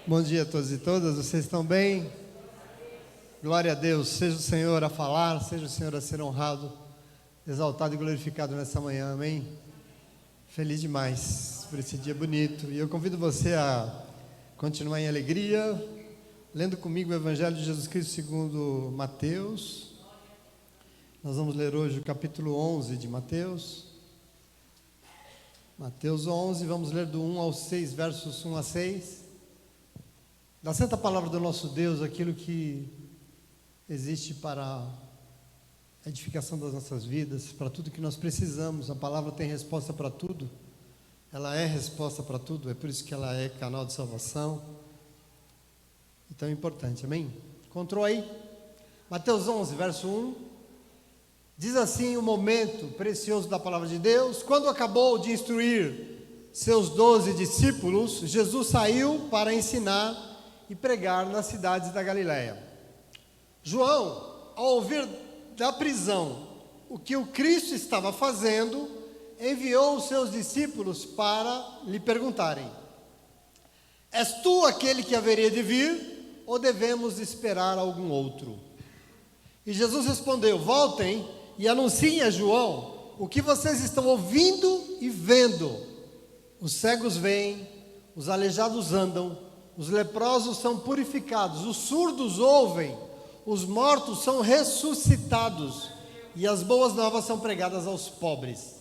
Bom dia a todos e todas, vocês estão bem? Glória a Deus, seja o Senhor a falar, seja o Senhor a ser honrado, exaltado e glorificado nessa manhã, amém? Feliz demais por esse dia bonito, e eu convido você a continuar em alegria, lendo comigo o Evangelho de Jesus Cristo segundo Mateus. Nós vamos ler hoje o capítulo 11 de Mateus. Mateus 11, vamos ler do 1 ao 6, versos 1 a 6. Da santa palavra do nosso Deus, aquilo que existe para a edificação das nossas vidas, para tudo que nós precisamos. A palavra tem resposta para tudo, ela é resposta para tudo, é por isso que ela é canal de salvação. Então é importante, amém? Encontrou aí? Mateus 11, verso 1, diz assim o momento precioso da palavra de Deus. Quando acabou de instruir seus 12 discípulos, Jesus saiu para ensinar e pregar nas cidades da Galileia. João, ao ouvir da prisão o que o Cristo estava fazendo, enviou os seus discípulos para lhe perguntarem: és tu aquele que haveria de vir, ou devemos esperar algum outro? E Jesus respondeu: voltem e anunciem a João o que vocês estão ouvindo e vendo. Os cegos veem, os aleijados andam, os leprosos são purificados, os surdos ouvem, os mortos são ressuscitados, e as boas novas são pregadas aos pobres.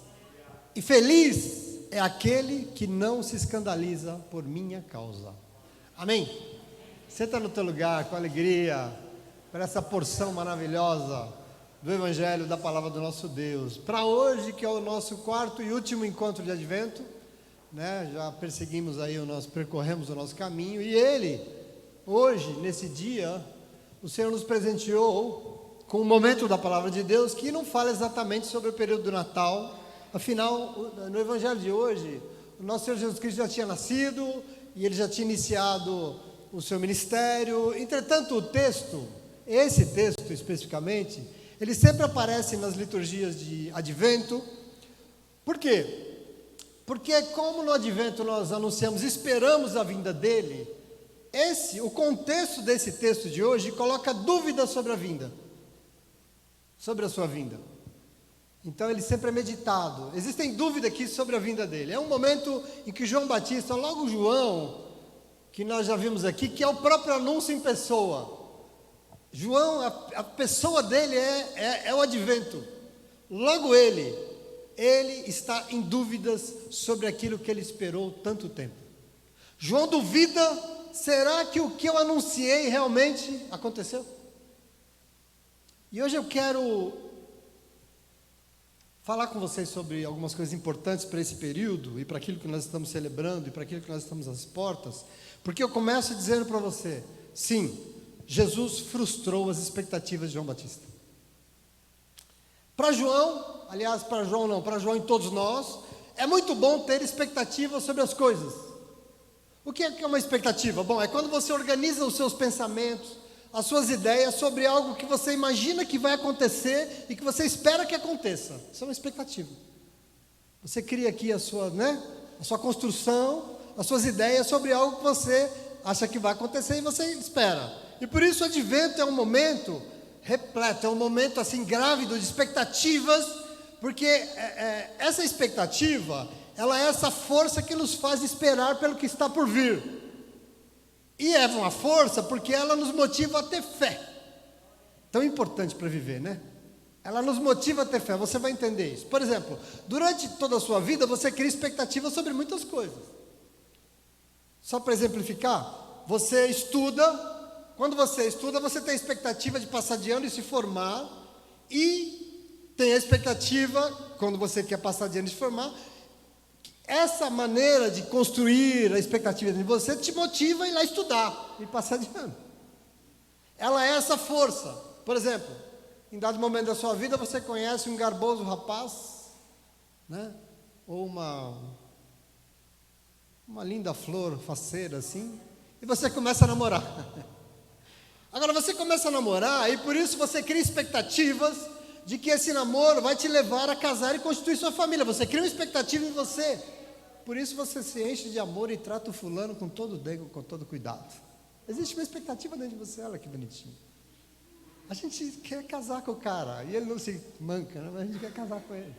E feliz é aquele que não se escandaliza por minha causa. Amém? Senta no teu lugar com alegria, para essa porção maravilhosa do Evangelho, da Palavra do nosso Deus. Para hoje, que é o nosso quarto e último encontro de Advento, já percorremos o nosso caminho, e Ele, hoje, nesse dia, o Senhor nos presenteou com um momento da Palavra de Deus que não fala exatamente sobre o período do Natal. Afinal, no Evangelho de hoje, o nosso Senhor Jesus Cristo já tinha nascido, e Ele já tinha iniciado o seu ministério. Entretanto, esse texto especificamente, ele sempre aparece nas liturgias de Advento. Por quê? Porque como no Advento nós anunciamos, esperamos a vinda dele, o contexto desse texto de hoje coloca dúvidas sobre a vinda, sobre a sua vinda. Então ele sempre é meditado, existem dúvidas aqui sobre a vinda dele. É um momento em que João Batista, logo João, que nós já vimos aqui, que é o próprio anúncio em pessoa. João, a pessoa dele é o Advento. Logo ele está em dúvidas sobre aquilo que ele esperou tanto tempo. João duvida: será que o que eu anunciei realmente aconteceu? E hoje eu quero falar com vocês sobre algumas coisas importantes para esse período, e para aquilo que nós estamos celebrando, e para aquilo que nós estamos às portas, porque eu começo dizendo para você: sim, Jesus frustrou as expectativas de João Batista. Para João, aliás, para João não, para João e todos nós, é muito bom ter expectativas sobre as coisas. O que é uma expectativa? Bom, é quando você organiza os seus pensamentos, as suas ideias sobre algo que você imagina que vai acontecer e que você espera que aconteça. Isso é uma expectativa. Você cria aqui a sua construção, as suas ideias sobre algo que você acha que vai acontecer e você espera. E por isso o Advento é um momento repleto, é um momento assim grávido de expectativas, porque essa expectativa, ela é essa força que nos faz esperar pelo que está por vir. E é uma força porque ela nos motiva a ter fé. Tão importante para viver, né? Ela nos motiva a ter fé, você vai entender isso. Por exemplo, durante toda a sua vida você cria expectativas sobre muitas coisas. Só para exemplificar, você estuda. Quando você estuda, você tem a expectativa de passar de ano e se formar, e tem a expectativa, quando você quer passar de ano e se formar, essa maneira de construir a expectativa de você te motiva a ir lá estudar e passar de ano. Ela é essa força. Por exemplo, em dado momento da sua vida, você conhece um garboso rapaz, ou uma linda flor faceira assim, e você começa a namorar. Agora você começa a namorar e por isso você cria expectativas de que esse namoro vai te levar a casar e constituir sua família. Você cria uma expectativa em você. Por isso você se enche de amor e trata o fulano com todo dengo, com todo cuidado. Existe uma expectativa dentro de você, olha que bonitinho. A gente quer casar com o cara, e ele não se manca, né? Mas a gente quer casar com ele.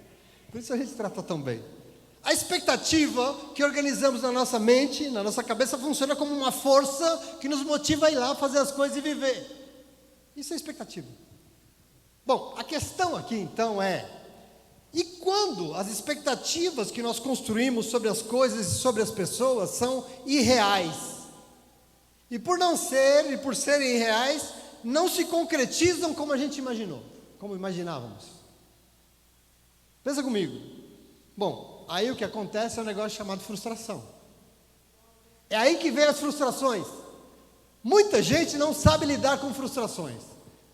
Por isso a gente trata tão bem. A expectativa que organizamos na nossa mente, na nossa cabeça, funciona como uma força que nos motiva a ir lá fazer as coisas e viver. Isso é expectativa. Bom, a questão aqui então é: e quando as expectativas que nós construímos sobre as coisas e sobre as pessoas são irreais? E por não ser, e por serem irreais, não se concretizam como a gente imaginou, como imaginávamos. Pensa comigo. Bom, aí o que acontece é um negócio chamado frustração. É aí que vem as frustrações. Muita gente não sabe lidar com frustrações.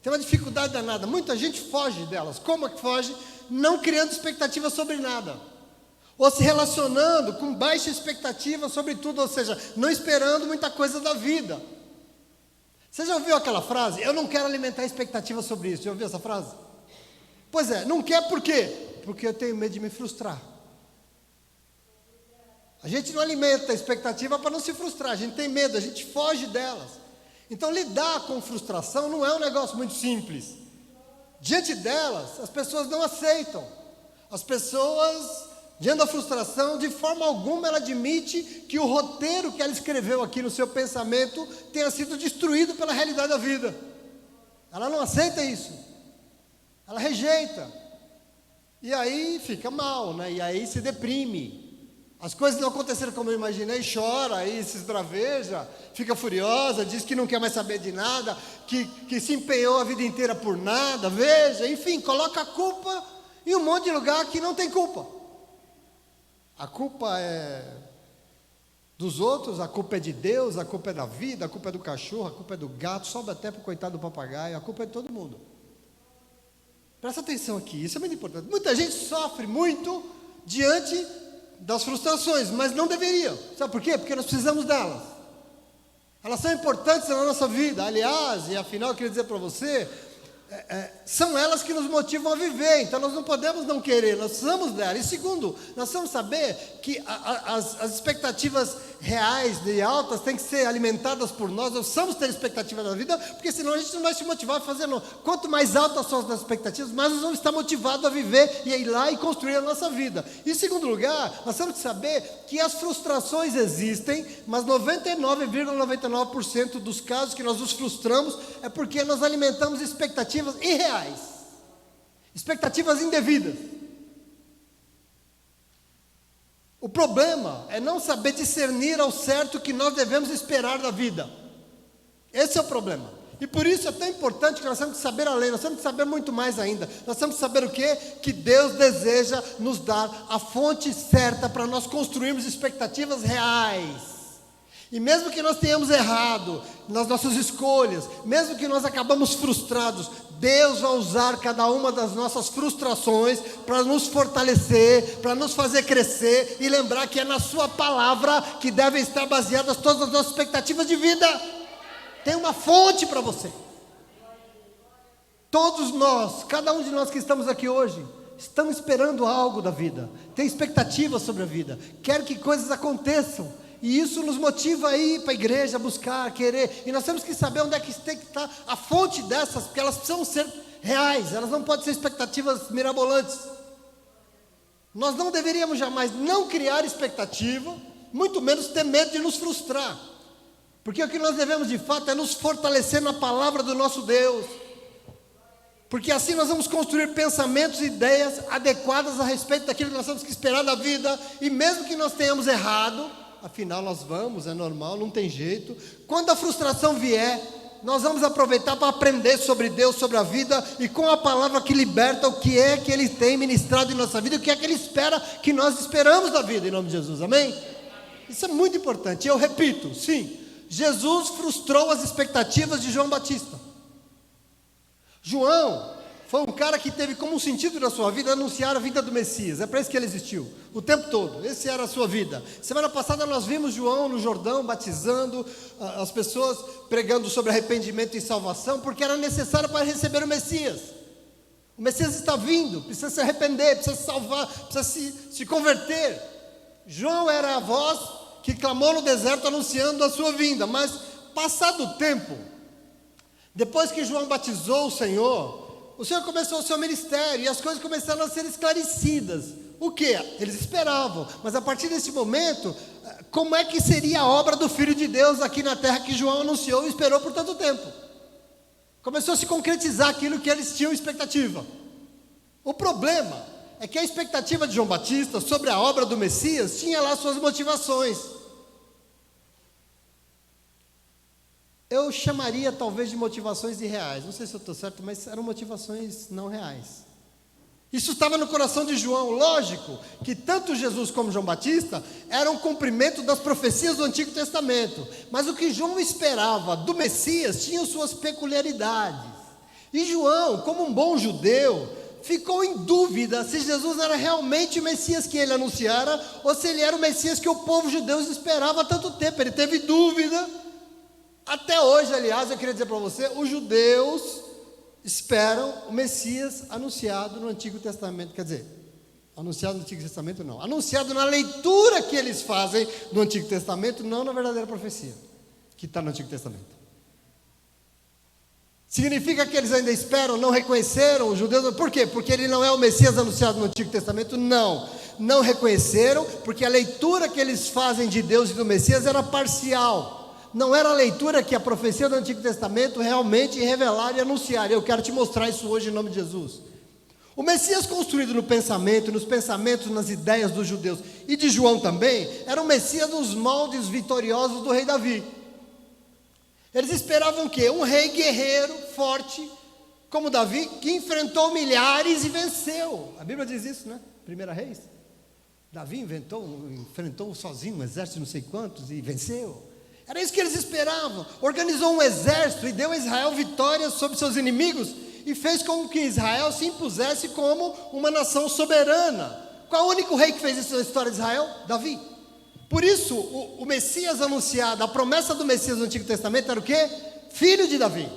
Tem uma dificuldade danada. Muita gente foge delas. Como é que foge? Não criando expectativa sobre nada. Ou se relacionando com baixa expectativa sobre tudo. Ou seja, não esperando muita coisa da vida. Você já ouviu aquela frase? Eu não quero alimentar expectativa sobre isso. Já ouviu essa frase? Pois é, não quer por quê? Porque eu tenho medo de me frustrar. A gente não alimenta a expectativa para não se frustrar. A gente tem medo, a gente foge delas. Então lidar com frustração não é um negócio muito simples. Diante delas, as pessoas não aceitam. As pessoas, diante da frustração, de forma alguma ela admite que o roteiro que ela escreveu aqui no seu pensamento tenha sido destruído pela realidade da vida. Ela não aceita isso. Ela rejeita. E aí fica mal, né? E aí se deprime. As coisas não aconteceram como eu imaginei, chora, aí se esbraveja, fica furiosa, diz que não quer mais saber de nada, que se empenhou a vida inteira por nada, veja, enfim, coloca a culpa em um monte de lugar que não tem culpa. A culpa é dos outros, a culpa é de Deus, a culpa é da vida, a culpa é do cachorro, a culpa é do gato, sobe até para o coitado do papagaio, a culpa é de todo mundo. Presta atenção aqui, isso é muito importante. Muita gente sofre muito diante das frustrações, mas não deveria. Sabe por quê? Porque nós precisamos delas. Elas são importantes na nossa vida. Aliás, e afinal eu queria dizer para você, são elas que nos motivam a viver. Então nós não podemos não querer, nós precisamos delas. E segundo, nós precisamos saber que as expectativas reais e altas têm que ser alimentadas por nós. Nós precisamos ter expectativa da vida, porque senão a gente não vai se motivar a fazer. Não. Quanto mais altas são as nossas expectativas, mais nós vamos estar motivados a viver e a ir lá e construir a nossa vida. E em segundo lugar, nós temos que saber que as frustrações existem, mas 99,99% dos casos que nós nos frustramos é porque nós alimentamos expectativas irreais, expectativas indevidas. O problema é não saber discernir ao certo o que nós devemos esperar da vida. Esse é o problema. E por isso é tão importante que nós temos que saber a lei, nós temos que saber muito mais ainda. Nós temos que saber o quê? Que Deus deseja nos dar a fonte certa para nós construirmos expectativas reais. E mesmo que nós tenhamos errado nas nossas escolhas, mesmo que nós acabamos frustrados, Deus vai usar cada uma das nossas frustrações para nos fortalecer, para nos fazer crescer e lembrar que é na sua palavra que devem estar baseadas todas as nossas expectativas de vida. Tem uma fonte para você. Todos nós, cada um de nós que estamos aqui hoje, estamos esperando algo da vida, tem expectativas sobre a vida, quer que coisas aconteçam. E isso nos motiva a ir para a igreja, buscar, querer. E nós temos que saber onde é que tem que estar a fonte dessas, porque elas precisam ser reais, elas não podem ser expectativas mirabolantes. Nós não deveríamos jamais não criar expectativa, muito menos ter medo de nos frustrar. Porque o que nós devemos de fato é nos fortalecer na palavra do nosso Deus. Porque assim nós vamos construir pensamentos e ideias adequadas a respeito daquilo que nós temos que esperar da vida. E mesmo que nós tenhamos errado, afinal nós vamos, é normal, não tem jeito. Quando a frustração vier, nós vamos aproveitar para aprender sobre Deus, sobre a vida, e com a palavra que liberta o que é que Ele tem ministrado em nossa vida, e o que é que Ele espera que nós esperamos da vida, em nome de Jesus, amém? Isso é muito importante, eu repito, sim, Jesus frustrou as expectativas de João Batista. João foi um cara que teve como um sentido da sua vida anunciar a vida do Messias. É para isso que ele existiu, o tempo todo. Essa era a sua vida. Semana passada nós vimos João no Jordão batizando as pessoas, pregando sobre arrependimento e salvação, porque era necessário para receber o Messias. O Messias está vindo, precisa se arrepender, precisa se salvar, precisa se converter. João era a voz que clamou no deserto anunciando a sua vinda, mas passado o tempo, depois que João batizou o Senhor começou o seu ministério e as coisas começaram a ser esclarecidas. O que? Eles esperavam, mas a partir desse momento, como é que seria a obra do Filho de Deus aqui na terra que João anunciou e esperou por tanto tempo? Começou a se concretizar aquilo que eles tinham expectativa. O problema é que a expectativa de João Batista sobre a obra do Messias tinha lá suas motivações. Eu chamaria talvez de motivações irreais, não sei se eu estou certo, mas eram motivações não reais. Isso estava no coração de João. Lógico que tanto Jesus como João Batista eram um cumprimento das profecias do Antigo Testamento, mas o que João esperava do Messias tinha suas peculiaridades. E João, como um bom judeu, ficou em dúvida se Jesus era realmente o Messias que ele anunciara, ou se ele era o Messias que o povo judeu esperava há tanto tempo. Ele teve dúvida. Até hoje, aliás, eu queria dizer para você, os judeus esperam o Messias anunciado no Antigo Testamento. Quer dizer, anunciado no Antigo Testamento não, anunciado na leitura que eles fazem do Antigo Testamento, não na verdadeira profecia que está no Antigo Testamento. Significa que eles ainda esperam, não reconheceram os judeus. Por quê? Porque ele não é o Messias anunciado no Antigo Testamento? Não reconheceram, porque a leitura que eles fazem de Deus e do Messias era parcial. Não era a leitura que a profecia do Antigo Testamento realmente revelar e anunciar. Eu quero te mostrar isso hoje em nome de Jesus. O Messias construído no pensamento, nos pensamentos, nas ideias dos judeus e de João também, era o Messias nos moldes vitoriosos do rei Davi. Eles esperavam o quê? Um rei guerreiro, forte, como Davi, que enfrentou milhares e venceu. A Bíblia diz isso, né? 1 Reis. Davi enfrentou sozinho um exército de não sei quantos e venceu. Era isso que eles esperavam. Organizou um exército e deu a Israel vitórias sobre seus inimigos e fez com que Israel se impusesse como uma nação soberana. Qual é o único rei que fez isso na história de Israel? Davi. Por isso, o Messias anunciado, a promessa do Messias no Antigo Testamento era o quê? Filho de Davi.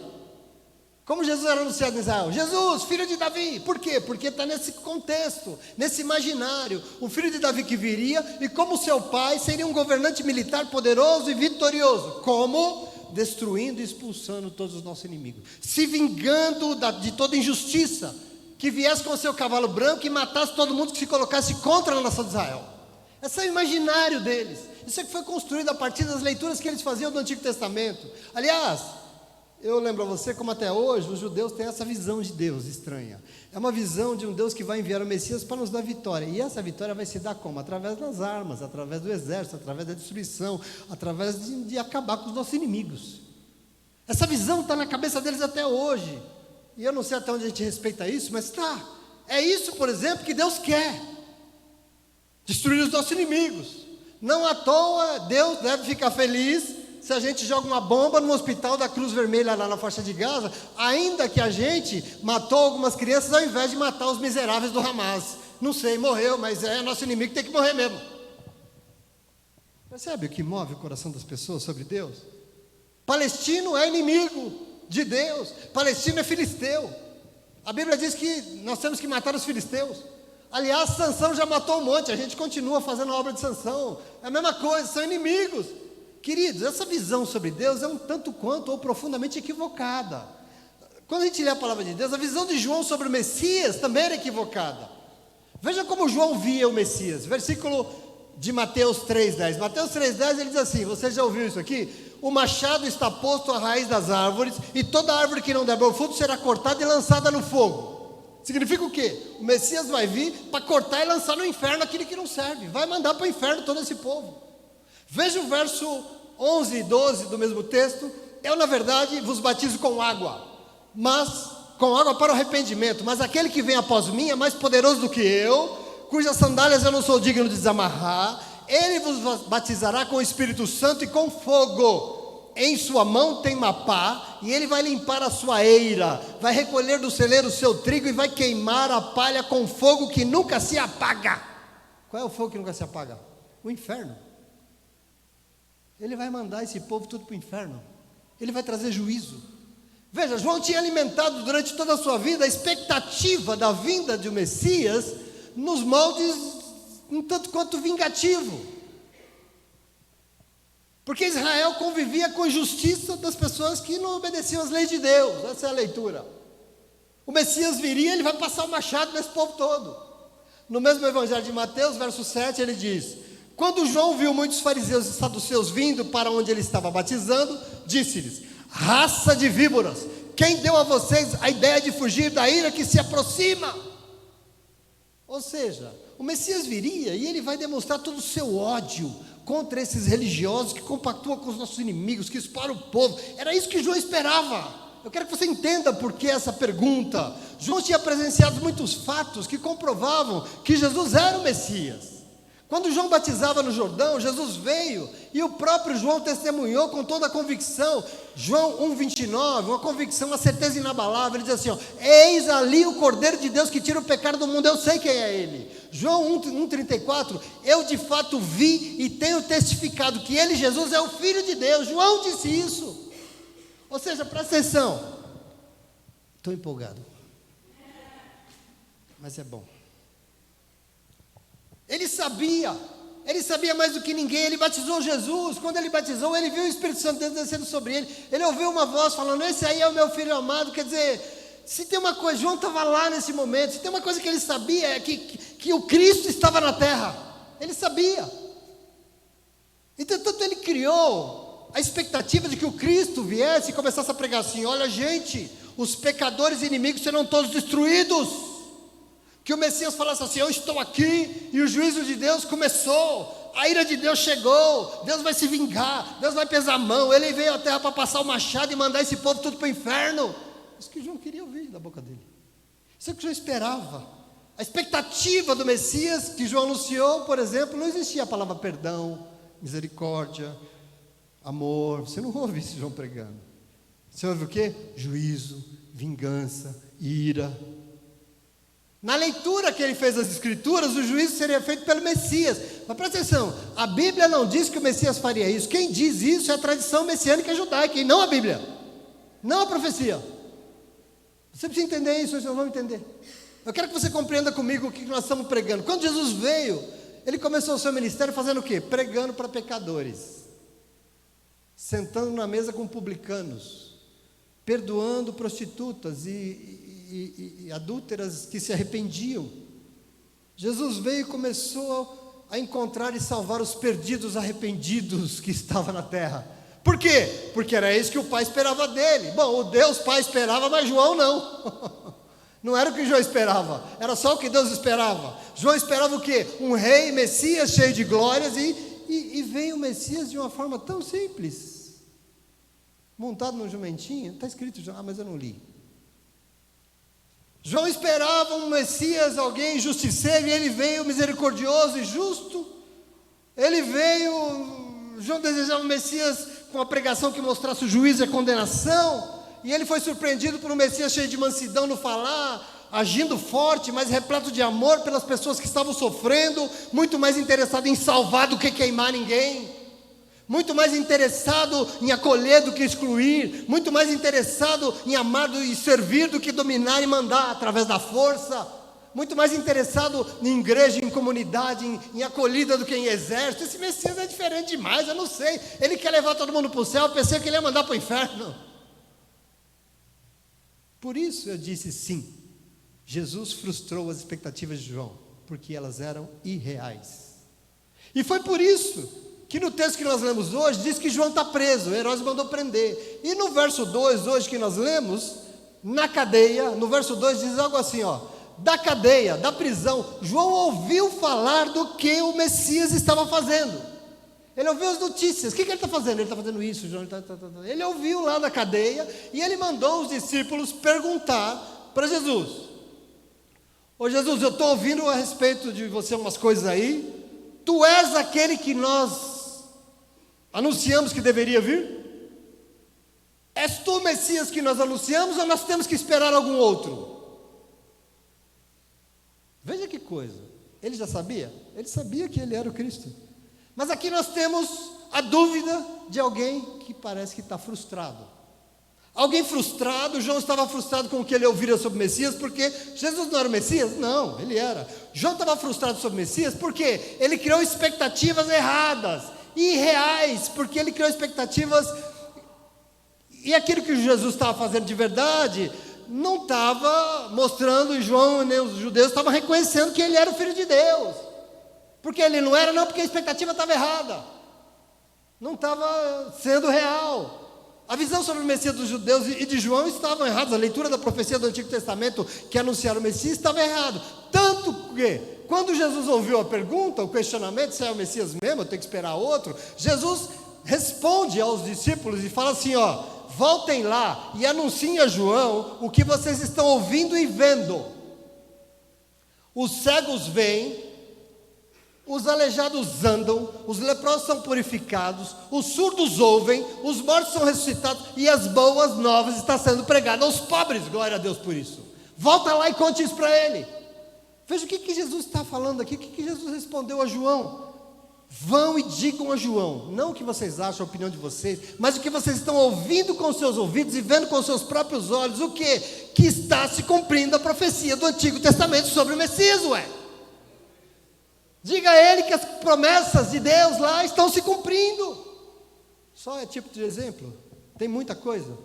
Como Jesus era anunciado em Israel? Jesus, filho de Davi. Por quê? Porque está nesse contexto, nesse imaginário. O filho de Davi que viria e como seu pai seria um governante militar poderoso e vitorioso. Como? Destruindo e expulsando todos os nossos inimigos. Se vingando de toda injustiça. Que viesse com o seu cavalo branco e matasse todo mundo que se colocasse contra a nação de Israel. Esse é o imaginário deles. Isso é que foi construído a partir das leituras que eles faziam do Antigo Testamento. Aliás, eu lembro a você como até hoje os judeus têm essa visão de Deus estranha. É uma visão de um Deus que vai enviar o Messias para nos dar vitória. E essa vitória vai se dar como? Através das armas, através do exército, através da destruição, através de acabar com os nossos inimigos. Essa visão está na cabeça deles até hoje. E eu não sei até onde a gente respeita isso, mas está. É isso, por exemplo, que Deus quer. Destruir os nossos inimigos. Não à toa Deus deve ficar feliz se a gente joga uma bomba no hospital da Cruz Vermelha lá na faixa de Gaza, ainda que a gente matou algumas crianças ao invés de matar os miseráveis do Hamas. Não sei, morreu, mas é nosso inimigo, tem que morrer mesmo. Percebe o que move o coração das pessoas sobre Deus? Palestino é inimigo de Deus, palestino é filisteu. A Bíblia diz que nós temos que matar os filisteus. Aliás, Sansão já matou um monte, a gente continua fazendo a obra de Sansão. É a mesma coisa, são inimigos. Queridos, essa visão sobre Deus é um tanto quanto ou profundamente equivocada. Quando a gente lê a palavra de Deus, a visão de João sobre o Messias também era equivocada. Veja como João via o Messias. Versículo de Mateus 3,10. Mateus 3,10 ele diz assim, você já ouviu isso aqui? O machado está posto à raiz das árvores e toda árvore que não der bom fruto será cortada e lançada no fogo. Significa o quê? O Messias vai vir para cortar e lançar no inferno aquele que não serve. Vai mandar para o inferno todo esse povo. Veja o verso 11 e 12 do mesmo texto. Eu, na verdade, vos batizo com água, mas com água para o arrependimento. Mas aquele que vem após mim é mais poderoso do que eu, cujas sandálias eu não sou digno de desamarrar. Ele vos batizará com o Espírito Santo e com fogo. Em sua mão tem uma pá, e ele vai limpar a sua eira, vai recolher do celeiro o seu trigo e vai queimar a palha com fogo que nunca se apaga. Qual é o fogo que nunca se apaga? O inferno. Ele vai mandar esse povo tudo para o inferno. Ele vai trazer juízo. Veja, João tinha alimentado durante toda a sua vida a expectativa da vinda de um Messias nos moldes um tanto quanto vingativo. Porque Israel convivia com a injustiça das pessoas que não obedeciam às leis de Deus. Essa é a leitura. O Messias viria, ele vai passar o machado nesse povo todo. No mesmo evangelho de Mateus, verso 7, ele diz: quando João viu muitos fariseus e saduceus vindo para onde ele estava batizando, disse-lhes: raça de víboras, quem deu a vocês a ideia de fugir da ira que se aproxima? Ou seja, o Messias viria e ele vai demonstrar todo o seu ódio contra esses religiosos que compactuam com os nossos inimigos, que exploram o povo. Era isso que João esperava. Eu quero que você entenda por que essa pergunta. João tinha presenciado muitos fatos que comprovavam que Jesus era o Messias. Quando João batizava no Jordão, Jesus veio e o próprio João testemunhou com toda a convicção. João 1,29, uma convicção, uma certeza inabalável. Ele diz assim: eis ali o Cordeiro de Deus que tira o pecado do mundo, eu sei quem é ele. João 1,34, eu de fato vi e tenho testificado que ele, Jesus, é o Filho de Deus. João disse isso. Ou seja, presta atenção. Estou empolgado, mas é bom. Ele sabia mais do que ninguém. Ele batizou Jesus. Quando ele batizou, ele viu o Espírito Santo descendo sobre ele. Ele ouviu uma voz falando: esse aí é o meu filho amado. Quer dizer, se tem uma coisa, João estava lá nesse momento, se tem uma coisa que ele sabia, é que o Cristo estava na terra. Ele sabia. Então, tanto ele criou a expectativa de que o Cristo viesse e começasse a pregar assim: olha, gente, os pecadores inimigos serão todos destruídos. Que o Messias falasse assim: eu estou aqui e o juízo de Deus começou, a ira de Deus chegou, Deus vai se vingar, Deus vai pesar a mão, ele veio à terra para passar o machado e mandar esse povo tudo para o inferno. Isso que João queria ouvir da boca dele. Isso é o que João esperava. A expectativa do Messias que João anunciou, por exemplo, não existia a palavra perdão, misericórdia, amor. Você não ouve isso João pregando. Você ouve o quê? Juízo, vingança, ira. Na leitura que ele fez das Escrituras, o juízo seria feito pelo Messias. Mas presta atenção, a Bíblia não diz que o Messias faria isso. Quem diz isso é a tradição messiânica judaica, e não a Bíblia, não a profecia. Você precisa entender isso, vocês não vão entender. Eu quero que você compreenda comigo o que nós estamos pregando. Quando Jesus veio, ele começou o seu ministério fazendo o quê? Pregando para pecadores, sentando na mesa com publicanos, perdoando prostitutas e adúlteras que se arrependiam. Jesus veio e começou a encontrar e salvar os perdidos arrependidos que estavam na terra. Por quê? Porque era isso que o Pai esperava dele. Bom, o Deus Pai esperava, mas João não. Não era o que João esperava, era só o que Deus esperava. João esperava o quê? Um rei, Messias, cheio de glórias, e veio o Messias de uma forma tão simples, montado num jumentinho. Está escrito já, mas eu não li. João esperava um Messias, alguém justiceiro, e ele veio misericordioso e justo. Ele veio, João desejava um Messias com a pregação que mostrasse o juízo e a condenação, e ele foi surpreendido por um Messias cheio de mansidão no falar, agindo forte, mas repleto de amor pelas pessoas que estavam sofrendo, muito mais interessado em salvar do que queimar ninguém, muito mais interessado em acolher do que excluir, muito mais interessado em amar e servir do que dominar e mandar através da força, muito mais interessado em igreja, em comunidade, em acolhida do que em exército. Esse Messias é diferente demais, eu não sei, ele quer levar todo mundo para o céu, eu pensei que ele ia mandar para o inferno. Por isso eu disse sim, Jesus frustrou as expectativas de João, porque elas eram irreais. E foi por isso que no texto que nós lemos hoje, diz que João está preso, Herodes mandou prender. E no verso 2, hoje que nós lemos, na cadeia, no verso 2 diz algo assim, da cadeia, da prisão, João ouviu falar do que o Messias estava fazendo. Ele ouviu as notícias. O que ele está fazendo? Ele está fazendo isso, João. Ele ouviu lá na cadeia e ele mandou os discípulos perguntar para Jesus: ô Jesus, eu estou ouvindo a respeito de você umas coisas aí. Tu és aquele que nós anunciamos que deveria vir? És tu o Messias que nós anunciamos ou nós temos que esperar algum outro? Veja que coisa. Ele já sabia? Ele sabia que ele era o Cristo. Mas aqui nós temos a dúvida de alguém que parece que está frustrado. Alguém frustrado. João estava frustrado com o que ele ouvira sobre o Messias, porque Jesus não era o Messias? Não, ele era. João estava frustrado sobre o Messias, porque ele criou expectativas erradas, irreais, porque ele criou expectativas, e aquilo que Jesus estava fazendo de verdade, não estava mostrando, e João nem os judeus estavam reconhecendo que ele era o Filho de Deus, porque ele não era, não, porque a expectativa estava errada, não estava sendo real. A visão sobre o Messias dos judeus e de João estavam erradas. A leitura da profecia do Antigo Testamento que anunciaram o Messias estava errado. Tanto que, quando Jesus ouviu a pergunta, o questionamento, se é o Messias mesmo, eu tenho que esperar outro, Jesus responde aos discípulos e fala assim, ó, voltem lá e anunciem a João o que vocês estão ouvindo e vendo. Os cegos veem, os aleijados andam, os leprosos são purificados, os surdos ouvem, os mortos são ressuscitados e as boas novas estão sendo pregadas aos pobres. Glória a Deus por isso. Volta lá e conte isso para ele. Veja o que Jesus está falando aqui, o que Jesus respondeu a João. Vão e digam a João, não o que vocês acham, a opinião de vocês, mas o que vocês estão ouvindo com seus ouvidos e vendo com seus próprios olhos. O quê? Que está se cumprindo a profecia do Antigo Testamento sobre o Messias, ué. Diga a ele que as promessas de Deus lá estão se cumprindo. Só é tipo de exemplo, tem muita coisa.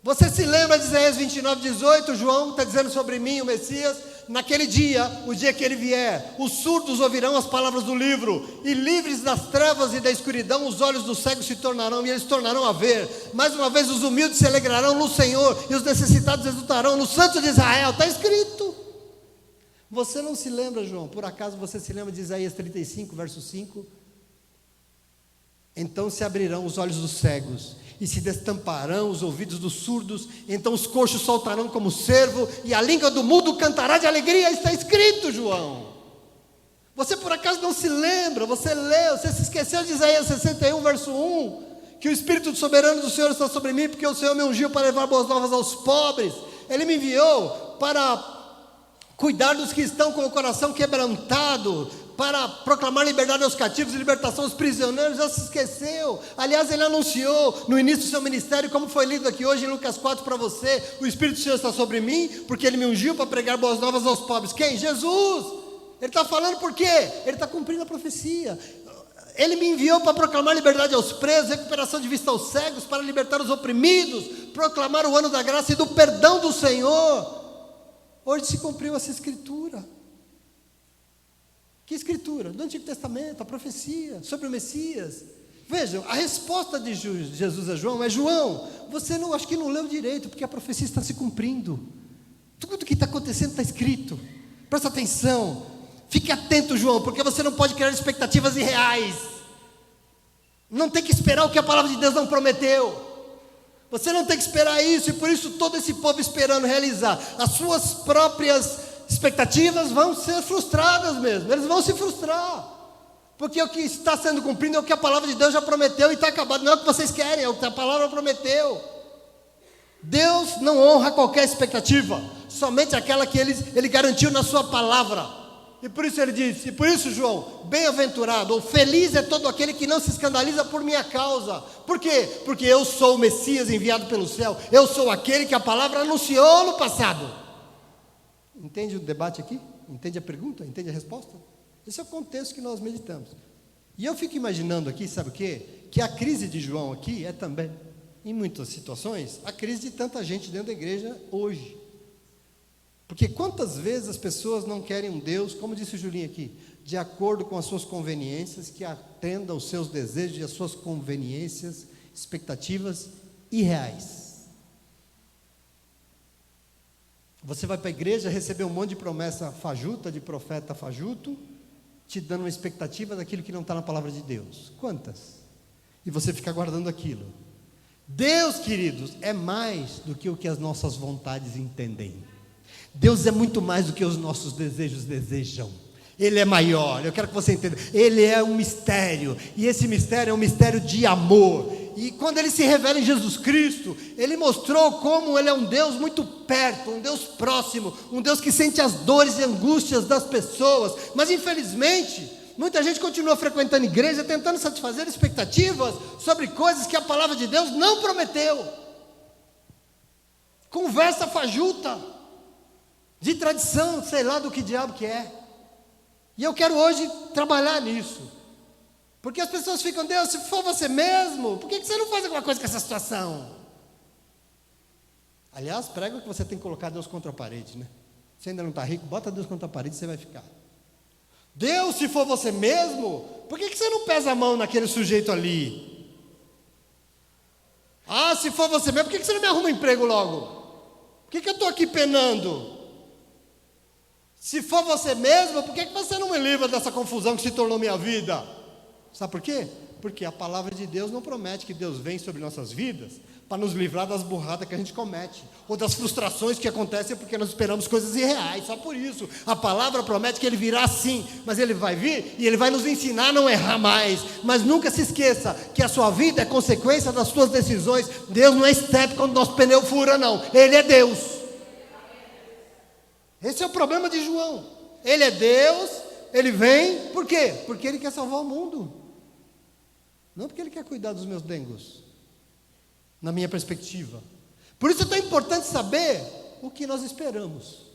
Você se lembra de Isaías 29:18? João está dizendo sobre mim, o Messias, naquele dia, o dia que ele vier, os surdos ouvirão as palavras do livro, e livres das trevas e da escuridão, os olhos dos cegos se tornarão, e eles tornarão a ver. Mais uma vez os humildes se alegrarão no Senhor, e os necessitados exultarão no Santo de Israel. Está escrito. Você não se lembra, João? Por acaso você se lembra de Isaías 35, verso 5? Então se abrirão os olhos dos cegos, e se destamparão os ouvidos dos surdos, então os coxos saltarão como cervo, e a língua do mudo cantará de alegria. Está escrito, João. Você por acaso não se lembra? Você leu, você se esqueceu de Isaías 61, verso 1? Que o Espírito soberano do Senhor está sobre mim, porque o Senhor me ungiu para levar boas novas aos pobres. Ele me enviou para cuidar dos que estão com o coração quebrantado, para proclamar liberdade aos cativos e libertação aos prisioneiros. Já se esqueceu. Aliás, ele anunciou no início do seu ministério, como foi lido aqui hoje em Lucas 4 para você: o Espírito do Senhor está sobre mim, porque ele me ungiu para pregar boas novas aos pobres. Quem? Jesus. Ele está falando por quê? Ele está cumprindo a profecia. Ele me enviou para proclamar liberdade aos presos, recuperação de vista aos cegos, para libertar os oprimidos, proclamar o ano da graça e do perdão do Senhor. Hoje se cumpriu essa escritura. Que escritura? Do Antigo Testamento, a profecia sobre o Messias. Vejam, a resposta de Jesus a João é: João, você não, acho que não leu direito, porque a profecia está se cumprindo. Tudo que está acontecendo está escrito. Presta atenção. Fique atento, João, porque você não pode criar expectativas irreais. Não tem que esperar o que a palavra de Deus não prometeu. Você não tem que esperar isso, e por isso todo esse povo esperando realizar as suas próprias expectativas vão ser frustradas mesmo. Eles vão se frustrar, porque o que está sendo cumprido é o que a palavra de Deus já prometeu e está acabado. Não é o que vocês querem, é o que a palavra prometeu. Deus não honra qualquer expectativa, somente aquela que ele garantiu na sua palavra. E por isso ele diz, e por isso, João, bem-aventurado ou feliz é todo aquele que não se escandaliza por minha causa. Por quê? Porque eu sou o Messias enviado pelo céu. Eu sou aquele que a palavra anunciou no passado. Entende o debate aqui? Entende a pergunta? Entende a resposta? Esse é o contexto que nós meditamos. E eu fico imaginando aqui, sabe o quê? Que a crise de João aqui é também, em muitas situações, a crise de tanta gente dentro da igreja hoje. Porque quantas vezes as pessoas não querem um Deus, como disse o Julinho aqui, de acordo com as suas conveniências, que atenda aos seus desejos e às suas conveniências, expectativas irreais. Você vai para a igreja receber um monte de promessa fajuta, de profeta fajuto, te dando uma expectativa daquilo que não está na palavra de Deus. Quantas? E você fica guardando aquilo. Deus, queridos, é mais do que o que as nossas vontades entendem. Deus é muito mais do que os nossos desejos desejam. Ele é maior, eu quero que você entenda. Ele é um mistério, e esse mistério é um mistério de amor. E quando ele se revela em Jesus Cristo, ele mostrou como ele é um Deus muito perto, um Deus próximo, um Deus que sente as dores e angústias das pessoas. Mas infelizmente, muita gente continua frequentando igreja, tentando satisfazer expectativas sobre coisas que a palavra de Deus não prometeu. Conversa fajuta, de tradição, sei lá do que diabo que é. E eu quero hoje trabalhar nisso. Porque as pessoas ficam, Deus, se for você mesmo, por que você não faz alguma coisa com essa situação? Aliás, prego que você tem que colocar Deus contra a parede, né? Você ainda não está rico, bota Deus contra a parede e você vai ficar. Deus, se for você mesmo, por que você não pesa a mão naquele sujeito ali? Ah, se for você mesmo, por que você não me arruma um emprego logo? Por que eu estou aqui penando? Se for você mesmo, por que você não me livra dessa confusão que se tornou minha vida? Sabe por quê? Porque a palavra de Deus não promete que Deus vem sobre nossas vidas para nos livrar das burradas que a gente comete, ou das frustrações que acontecem porque nós esperamos coisas irreais. Só por isso, a palavra promete que Ele virá sim, mas Ele vai vir e Ele vai nos ensinar a não errar mais. Mas nunca se esqueça que a sua vida é consequência das suas decisões. Deus não é step quando nosso pneu fura, não. Ele é Deus. Esse é o problema de João. Ele é Deus, Ele vem, por quê? Porque Ele quer salvar o mundo. Não porque Ele quer cuidar dos meus dengos, na minha perspectiva. Por isso é tão importante saber o que nós esperamos.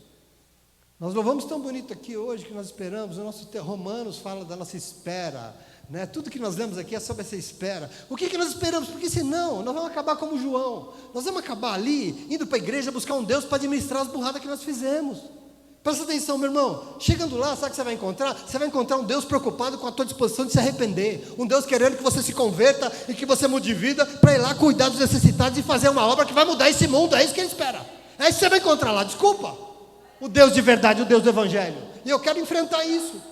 Nós louvamos tão bonito aqui hoje que nós esperamos. O nosso Romanos fala da nossa espera, né? Tudo que nós lemos aqui é sobre essa espera. O que nós esperamos? Porque senão nós vamos acabar como João. Nós vamos acabar ali, indo para a igreja buscar um Deus para administrar as burradas que nós fizemos. Presta atenção, meu irmão. Chegando lá, sabe o que você vai encontrar? Você vai encontrar um Deus preocupado com a tua disposição de se arrepender. Um Deus querendo que você se converta e que você mude de vida para ir lá cuidar dos necessitados e fazer uma obra que vai mudar esse mundo. É isso que Ele espera. É isso que você vai encontrar lá. Desculpa. O Deus de verdade, o Deus do Evangelho. E eu quero enfrentar isso.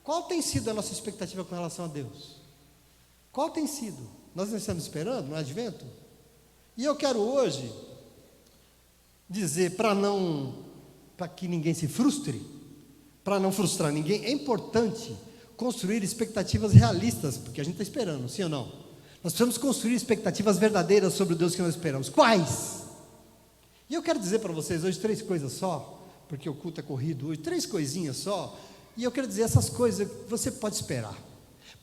Qual tem sido a nossa expectativa com relação a Deus? Qual tem sido? Nós não estamos esperando no advento? E eu quero hoje dizer, para que ninguém se frustre, para não frustrar ninguém, é importante construir expectativas realistas, porque a gente está esperando, sim ou não? Nós precisamos construir expectativas verdadeiras sobre o Deus que nós esperamos. Quais? E eu quero dizer para vocês hoje 3 coisas só, porque o culto é corrido hoje, 3 coisinhas só, e eu quero dizer essas coisas que você pode esperar.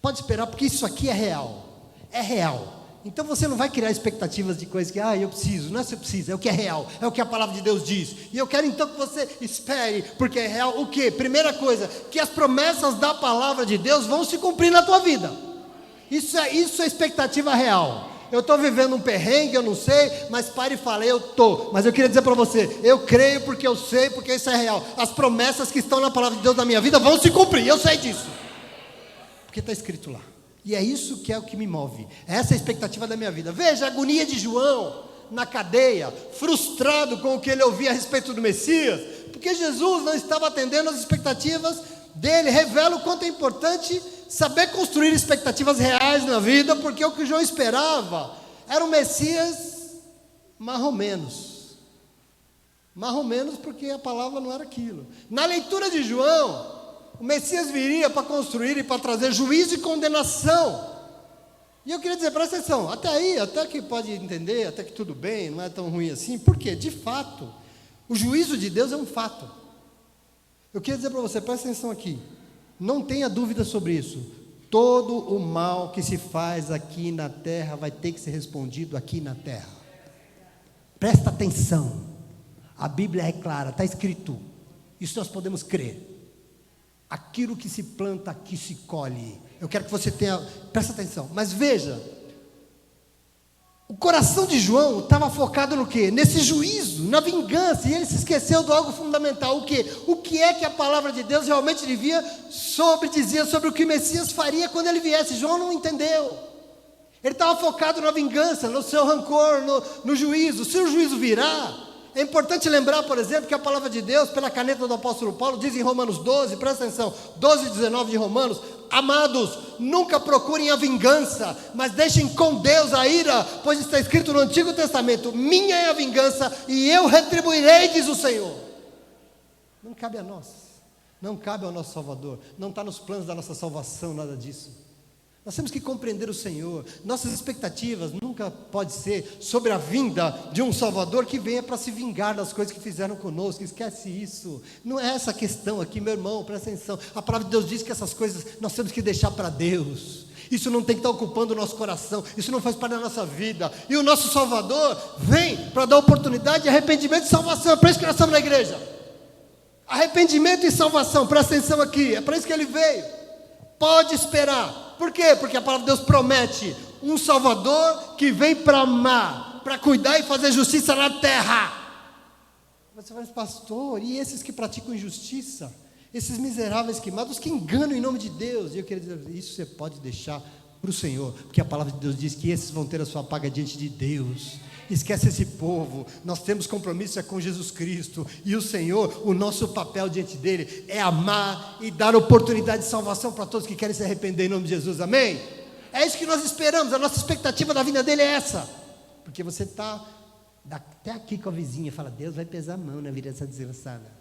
Pode esperar porque isso aqui é real. É real. Então você não vai criar expectativas de coisas que, eu preciso. Não é se eu preciso, é o que é real, é o que a palavra de Deus diz. E eu quero então que você espere, porque é real o quê? Primeira coisa, que as promessas da palavra de Deus vão se cumprir na tua vida. Isso é expectativa real. Eu estou vivendo um perrengue, eu não sei, mas pare e fale, eu estou. Mas eu queria dizer para você, eu creio porque eu sei, porque isso é real. As promessas que estão na palavra de Deus na minha vida vão se cumprir, eu sei disso. Porque está escrito lá. E é isso que é o que me move. Essa é a expectativa da minha vida. Veja a agonia de João na cadeia, frustrado com o que ele ouvia a respeito do Messias, porque Jesus não estava atendendo às expectativas dele. Revela o quanto é importante saber construir expectativas reais na vida, porque o que João esperava era um Messias marromenos. Marromenos porque a palavra não era aquilo. Na leitura de João, o Messias viria para construir e para trazer juízo e condenação. E eu queria dizer, presta atenção, até aí, até que pode entender, até que tudo bem, não é tão ruim assim. Por quê? De fato, o juízo de Deus é um fato. Eu queria dizer para você, presta atenção aqui, não tenha dúvida sobre isso. Todo o mal que se faz aqui na terra vai ter que ser respondido aqui na terra. Presta atenção, a Bíblia é clara, está escrito, isso nós podemos crer. Aquilo que se planta, aqui se colhe. Eu quero que você tenha, presta atenção. Mas veja, o coração de João estava focado no quê? Nesse juízo, na vingança. E ele se esqueceu de algo fundamental. O quê? O que é que a palavra de Deus realmente dizia sobre o que o Messias faria quando ele viesse? João não entendeu. Ele estava focado na vingança, no seu rancor, no juízo. Se o juízo virá, é importante lembrar, por exemplo, que a palavra de Deus, pela caneta do apóstolo Paulo, diz em Romanos 12, presta atenção, 12 e 19 de Romanos: amados, nunca procurem a vingança, mas deixem com Deus a ira, pois está escrito no Antigo Testamento: minha é a vingança e eu retribuirei, diz o Senhor. Não cabe a nós, não cabe ao nosso Salvador, não está nos planos da nossa salvação, nada disso. Nós temos que compreender o Senhor. Nossas expectativas nunca pode ser sobre a vinda de um Salvador que venha para se vingar das coisas que fizeram conosco. Esquece isso. Não é essa a questão aqui, meu irmão, presta atenção. A palavra de Deus diz que essas coisas nós temos que deixar para Deus. Isso não tem que estar ocupando o nosso coração. Isso não faz parte da nossa vida. E o nosso Salvador vem para dar oportunidade de arrependimento e salvação. É para isso que nós estamos na igreja. Arrependimento e salvação. Presta atenção aqui. É para isso que ele veio. Pode esperar. Por quê? Porque a palavra de Deus promete um Salvador que vem para amar, para cuidar e fazer justiça na terra. Você fala, pastor, e esses que praticam injustiça? Esses miseráveis queimados que enganam em nome de Deus? E eu queria dizer, isso você pode deixar para o Senhor, porque a palavra de Deus diz que esses vão ter a sua paga diante de Deus. Esquece esse povo. Nós temos compromisso com Jesus Cristo, e o Senhor, o nosso papel diante dele é amar e dar oportunidade de salvação para todos que querem se arrepender em nome de Jesus, amém? É isso que nós esperamos. A nossa expectativa da vinda dele é essa, porque você está até aqui com a vizinha e fala, Deus vai pesar a mão na vida dessa desgraçada.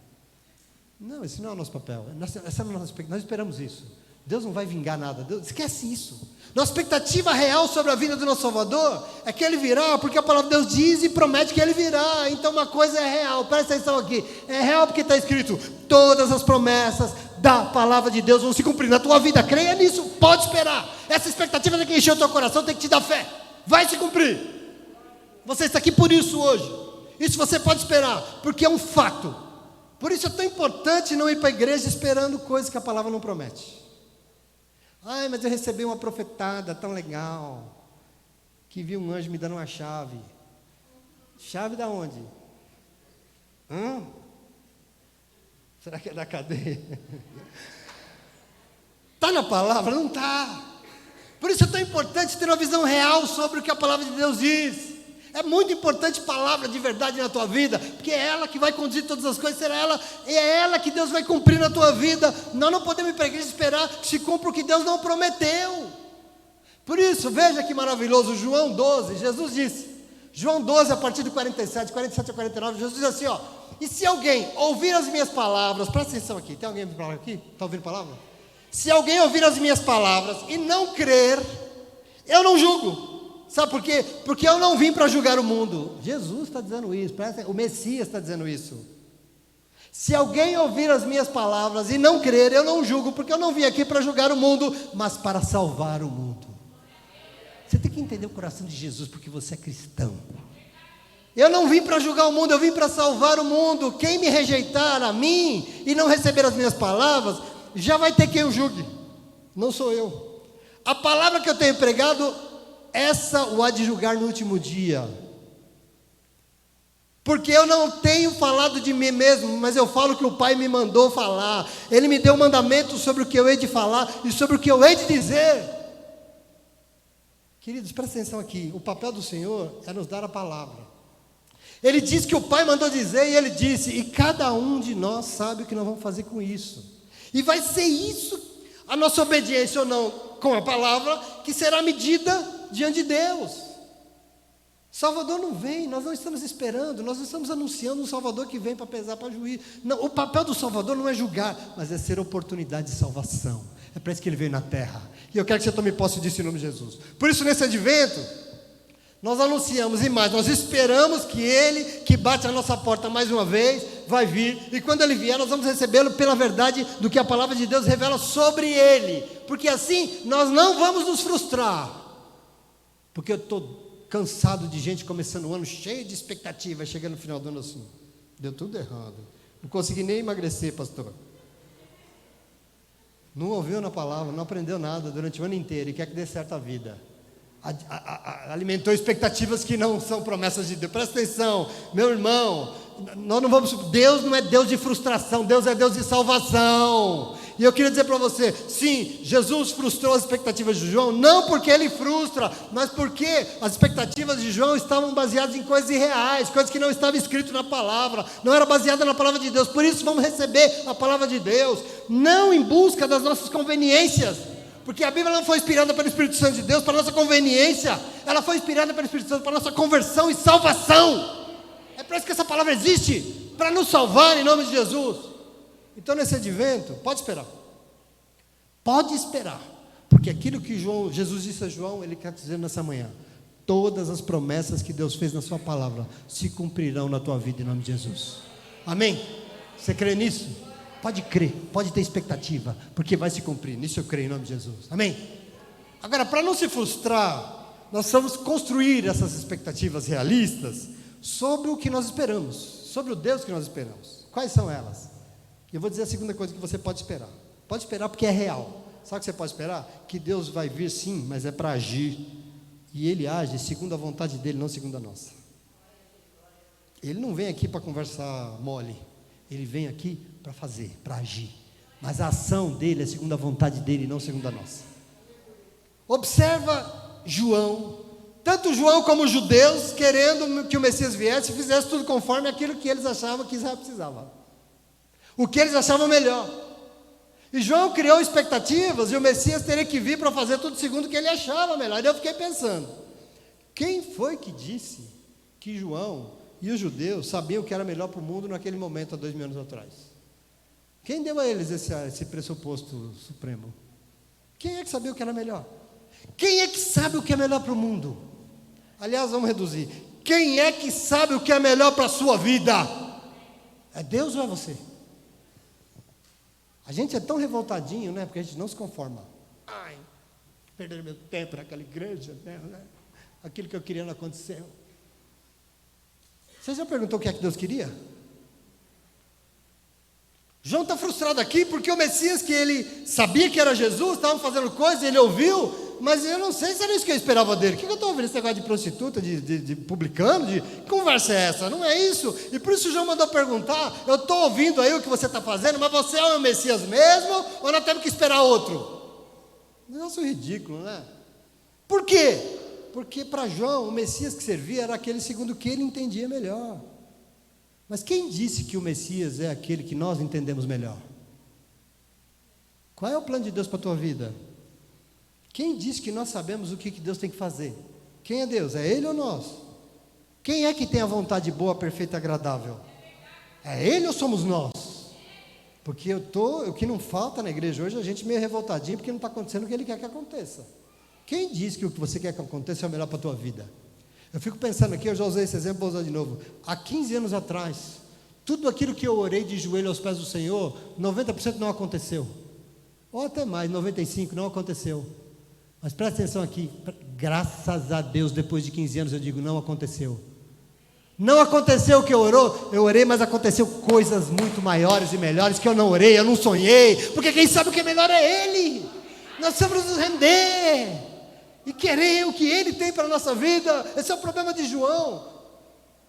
Não, esse não é o nosso papel. Essa não é a nossa expectativa. Nós esperamos isso. Deus não vai vingar nada. Deus, esquece isso. Nossa expectativa real sobre a vinda do nosso Salvador é que ele virá, porque a palavra de Deus diz e promete que ele virá. Então uma coisa é real. Presta atenção aqui. É real porque está escrito: todas as promessas da palavra de Deus vão se cumprir na tua vida. Creia nisso. Pode esperar. Essa expectativa tem que encher o teu coração, tem que te dar fé. Vai se cumprir. Você está aqui por isso hoje. Isso você pode esperar, porque é um fato. Por isso é tão importante não ir para a igreja esperando coisas que a palavra não promete. Ai, mas eu recebi uma profetada tão legal, que vi um anjo me dando uma chave. Chave da onde? Será que é da cadeia? Está na palavra? Não está. Por isso é tão importante ter uma visão real sobre o que a palavra de Deus diz. É muito importante palavra de verdade na tua vida, porque é ela que vai conduzir todas as coisas, é ela que Deus vai cumprir na tua vida. Nós não podemos ir para a igreja esperar que se cumpra o que Deus não prometeu. Por isso, veja que maravilhoso, João 12, Jesus disse, João 12 a partir do 47 a 49, Jesus diz assim, e se alguém ouvir as minhas palavras, presta atenção aqui, tem alguém ouvindo palavra aqui? Está ouvindo palavra? Se alguém ouvir as minhas palavras e não crer, eu não julgo. Sabe por quê? Porque eu não vim para julgar o mundo. Jesus está dizendo isso, o Messias está dizendo isso. Se alguém ouvir as minhas palavras e não crer, eu não julgo, porque eu não vim aqui para julgar o mundo, mas para salvar o mundo. Você tem que entender o coração de Jesus, porque você é cristão. Eu não vim para julgar o mundo, eu vim para salvar o mundo. Quem me rejeitar a mim e não receber as minhas palavras, já vai ter quem o julgue. Não sou eu. A palavra que eu tenho pregado, essa o há de julgar no último dia. Porque eu não tenho falado de mim mesmo, mas eu falo que o Pai me mandou falar. Ele me deu mandamento sobre o que eu hei de falar e sobre o que eu hei de dizer. Queridos, presta atenção aqui. O papel do Senhor é nos dar a palavra. Ele disse que o Pai mandou dizer, e ele disse, e cada um de nós sabe o que nós vamos fazer com isso. E vai ser isso, a nossa obediência ou não com a palavra, que será medida diante de Deus. Salvador não vem, nós não estamos esperando, nós não estamos anunciando um Salvador que vem para pesar, para juiz. Não, o papel do Salvador não é julgar, mas é ser oportunidade de salvação. É para isso que ele veio na terra. E eu quero que você tome posse disso em nome de Jesus. Por isso, nesse advento, nós anunciamos e mais, nós esperamos que ele, que bate a nossa porta mais uma vez, vai vir, e quando ele vier, nós vamos recebê-lo pela verdade do que a palavra de Deus revela sobre ele, porque assim nós não vamos nos frustrar. Porque eu estou cansado de gente começando o ano cheio de expectativa, chegando no final do ano assim, deu tudo errado, não consegui nem emagrecer, pastor. Não ouviu na palavra, não aprendeu nada durante o ano inteiro e quer que dê certo a vida. Alimentou expectativas que não são promessas de Deus. Presta atenção, meu irmão, nós não vamos. Deus não é Deus de frustração, Deus é Deus de salvação. E eu queria dizer para você, sim, Jesus frustrou as expectativas de João, não porque ele frustra, mas porque as expectativas de João estavam baseadas em coisas irreais, coisas que não estavam escritas na palavra, não era baseada na palavra de Deus. Por isso vamos receber a palavra de Deus, não em busca das nossas conveniências, porque a Bíblia não foi inspirada pelo Espírito Santo de Deus para nossa conveniência, ela foi inspirada pelo Espírito Santo para nossa conversão e salvação. É por isso que essa palavra existe, para nos salvar em nome de Jesus. Então nesse advento, pode esperar, porque aquilo que Jesus disse a João, ele quer dizer nessa manhã, todas as promessas que Deus fez na sua palavra, se cumprirão na tua vida em nome de Jesus, amém? Você crê nisso? Pode crer, pode ter expectativa, porque vai se cumprir, nisso eu creio em nome de Jesus, amém? Agora, para não se frustrar, nós vamos construir essas expectativas realistas sobre o que nós esperamos, sobre o Deus que nós esperamos. Quais são elas? Eu vou dizer a segunda coisa que você pode esperar. Pode esperar porque é real. Sabe o que você pode esperar? Que Deus vai vir sim, mas é para agir. E Ele age segundo a vontade dEle, não segundo a nossa. Ele não vem aqui para conversar mole. Ele vem aqui para fazer, para agir. Mas a ação dEle é segundo a vontade dEle, não segundo a nossa. Observa João. Tanto João como os judeus, querendo que o Messias viesse e fizesse tudo conforme aquilo que eles achavam que Israel precisava. O que eles achavam melhor. E João criou expectativas, e o Messias teria que vir para fazer tudo segundo o que ele achava melhor. E eu fiquei pensando, quem foi que disse que João e os judeus sabiam o que era melhor para o mundo naquele momento, há 2000 anos atrás? Quem deu a eles esse pressuposto supremo? Quem é que sabia o que era melhor? Quem é que sabe o que é melhor para o mundo? Aliás, vamos reduzir. Quem é que sabe o que é melhor para a sua vida? É Deus ou é você? A gente é tão revoltadinho, né? Porque a gente não se conforma. Ai, perder meu tempo naquela igreja, né? Aquilo que eu queria não aconteceu. Você já perguntou o que é que Deus queria? João está frustrado aqui porque o Messias, que ele sabia que era Jesus, estava fazendo coisas, ele ouviu, mas eu não sei se era isso que eu esperava dele. O que eu estou ouvindo? Esse negócio de prostituta, de publicano, que conversa é essa? Não é isso. E por isso o João mandou perguntar, eu estou ouvindo aí o que você está fazendo, mas você é o Messias mesmo, ou nós temos que esperar outro? Negócio ridículo, né? Por quê? Porque para João, o Messias que servia era aquele segundo que ele entendia melhor. Mas quem disse que o Messias é aquele que nós entendemos melhor? Qual é o plano de Deus para a tua vida? Quem disse que nós sabemos o que Deus tem que fazer? Quem é Deus? É Ele ou nós? Quem é que tem a vontade boa, perfeita e agradável? É Ele ou somos nós? Porque o que não falta na igreja hoje é a gente meio revoltadinho porque não está acontecendo o que Ele quer que aconteça. Quem disse que o que você quer que aconteça é o melhor para a tua vida? Eu fico pensando aqui, eu já usei esse exemplo, vou usar de novo. Há 15 anos atrás, tudo aquilo que eu orei de joelho aos pés do Senhor, 90% não aconteceu. Ou até mais, 95% não aconteceu. Mas presta atenção aqui, graças a Deus, depois de 15 anos eu digo, não aconteceu. Não aconteceu o que eu orei, mas aconteceu coisas muito maiores e melhores que eu não orei, eu não sonhei, porque quem sabe o que é melhor é Ele. Nós precisamos nos render e querer o que Ele tem para a nossa vida. Esse é o problema de João.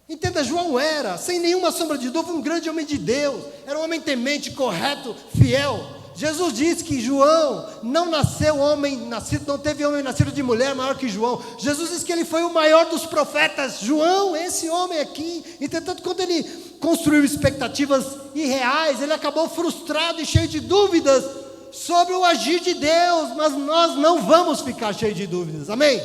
Entenda, João era, sem nenhuma sombra de dúvida, um grande homem de Deus. Era um homem temente, correto, fiel. Jesus disse que João não teve homem nascido de mulher maior que João. Jesus disse que ele foi o maior dos profetas. João, esse homem aqui, entretanto, quando ele construiu expectativas irreais, ele acabou frustrado e cheio de dúvidas sobre o agir de Deus. Mas nós não vamos ficar cheios de dúvidas, amém?